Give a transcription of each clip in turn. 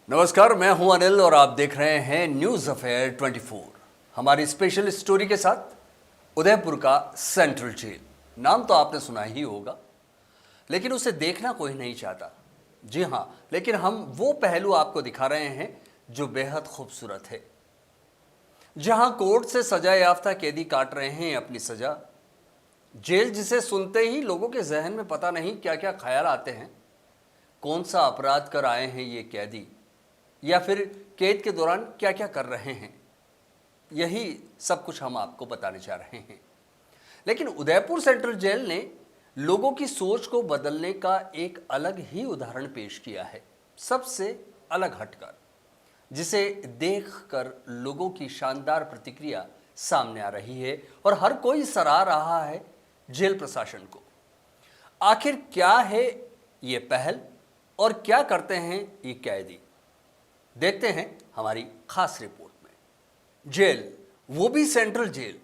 नमस्कार, मैं हूं अनिल और आप देख रहे हैं न्यूज अफेयर 24। हमारी स्पेशल स्टोरी के साथ उदयपुर का सेंट्रल जेल। नाम तो आपने सुना ही होगा, लेकिन उसे देखना कोई नहीं चाहता। जी हां, लेकिन हम वो पहलू आपको दिखा रहे हैं जो बेहद खूबसूरत है। जहां कोर्ट से सजा याफ्ता कैदी काट रहे हैं अपनी सजा। जेल जिसे सुनते ही लोगों के जहन में पता नहीं क्या क्या ख्याल आते हैं। कौन सा अपराध कर आए हैं ये कैदी, या फिर कैद के दौरान क्या क्या कर रहे हैं, यही सब कुछ हम आपको बताने जा रहे हैं। लेकिन उदयपुर सेंट्रल जेल ने लोगों की सोच को बदलने का एक अलग ही उदाहरण पेश किया है, सबसे अलग हटकर, जिसे देखकर लोगों की शानदार प्रतिक्रिया सामने आ रही है और हर कोई सराह रहा है जेल प्रशासन को। आखिर क्या है ये पहल और क्या करते हैं ये कैदी, देखते हैं हमारी खास रिपोर्ट में। जेल, वो भी सेंट्रल जेल,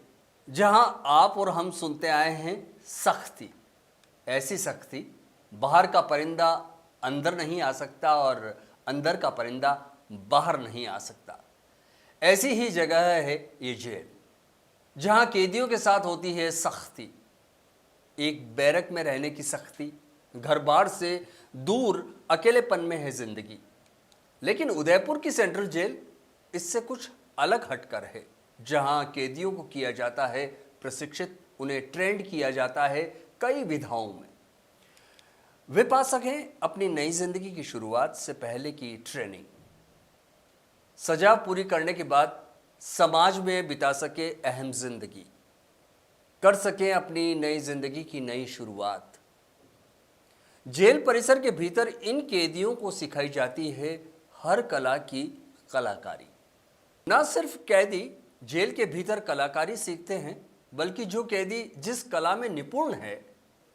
जहां आप और हम सुनते आए हैं सख्ती। ऐसी सख्ती, बाहर का परिंदा अंदर नहीं आ सकता और अंदर का परिंदा बाहर नहीं आ सकता। ऐसी ही जगह है ये जेल, जहां कैदियों के साथ होती है सख्ती। एक बैरक में रहने की सख्ती, घर बार से दूर अकेलेपन में है जिंदगी। लेकिन उदयपुर की सेंट्रल जेल इससे कुछ अलग हटकर है, जहां कैदियों को किया जाता है प्रशिक्षित, उन्हें ट्रेंड किया जाता है कई विधाओं में। वे पा सकें अपनी नई जिंदगी की शुरुआत से पहले की ट्रेनिंग। सजा पूरी करने के बाद समाज में बिता सके अहम जिंदगी, कर सकें अपनी नई जिंदगी की नई शुरुआत। जेल परिसर के भीतर इन कैदियों को सिखाई जाती है हर कला की कलाकारी। ना सिर्फ कैदी जेल के भीतर कलाकारी सीखते हैं, बल्कि जो कैदी जिस कला में निपुण है,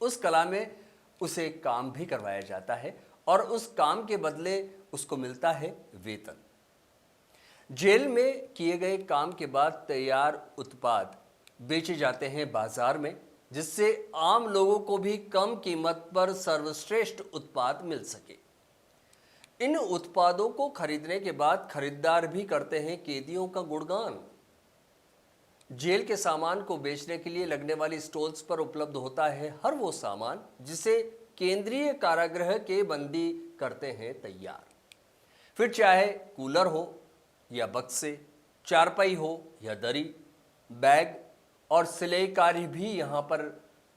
उस कला में उसे काम भी करवाया जाता है और उस काम के बदले उसको मिलता है वेतन। जेल में किए गए काम के बाद तैयार उत्पाद बेचे जाते हैं बाजार में, जिससे आम लोगों को भी कम कीमत पर सर्वश्रेष्ठ उत्पाद मिल सके। इन उत्पादों को खरीदने के बाद खरीदार भी करते हैं कैदियों का गुणगान। जेल के सामान को बेचने के लिए लगने वाली स्टॉल्स पर उपलब्ध होता है हर वो सामान जिसे केंद्रीय कारागृह के बंदी करते हैं तैयार। फिर चाहे कूलर हो या बक्से, चारपाई हो या दरी, बैग और सिलाई कार्य भी यहाँ पर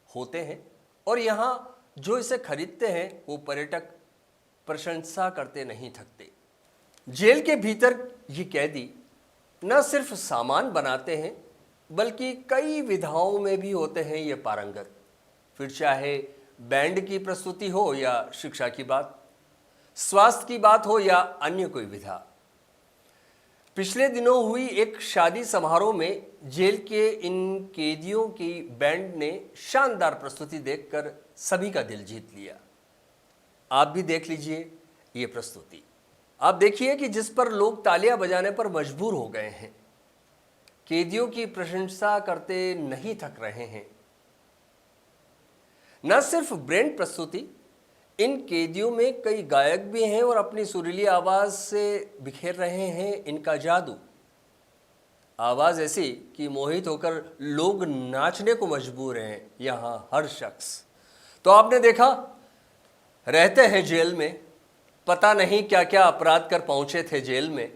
होते हैं। और यहाँ जो इसे खरीदते हैं वो पर्यटक प्रशंसा करते नहीं थकते। जेल के भीतर ये कैदी न सिर्फ सामान बनाते हैं, बल्कि कई विधाओं में भी होते हैं ये पारंगत। फिर चाहे बैंड की प्रस्तुति हो या शिक्षा की बात, स्वास्थ्य की बात हो या अन्य कोई विधा। पिछले दिनों हुई एक शादी समारोह में जेल के इन कैदियों की बैंड ने शानदार प्रस्तुति देखकर सभी का दिल जीत लिया। आप भी देख लीजिए ये प्रस्तुति। आप देखिए कि जिस पर लोग तालियां बजाने पर मजबूर हो गए हैं। कैदियों की प्रशंसा करते नहीं थक रहे हैं। न सिर्फ बैंड प्रस्तुति, इन कैदियों में कई गायक भी हैं और अपनी सुरीली आवाज से बिखेर रहे हैं इनका जादू। आवाज ऐसी कि मोहित होकर लोग नाचने को मजबूर हैं यहां हर शख्स। तो आपने देखा, रहते हैं जेल में, पता नहीं क्या क्या अपराध कर पहुंचे थे जेल में,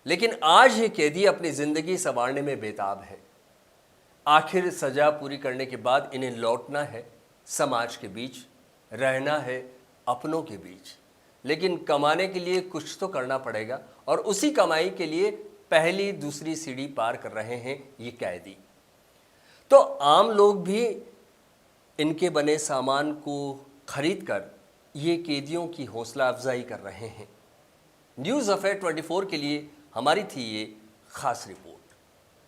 लेकिन आज ये कैदी अपनी जिंदगी संवारने में बेताब है। आखिर सजा पूरी करने के बाद इन्हें लौटना है समाज के बीच, रहना है अपनों के बीच। लेकिन कमाने के लिए कुछ तो करना पड़ेगा और उसी कमाई के लिए पहली दूसरी सीढ़ी पार कर रहे हैं ये कैदी। तो आम लोग भी इनके बने सामान को खरीद कर ये कैदियों की हौसला अफजाई कर रहे हैं। न्यूज़ अफेयर 24 के लिए हमारी थी ये खास रिपोर्ट।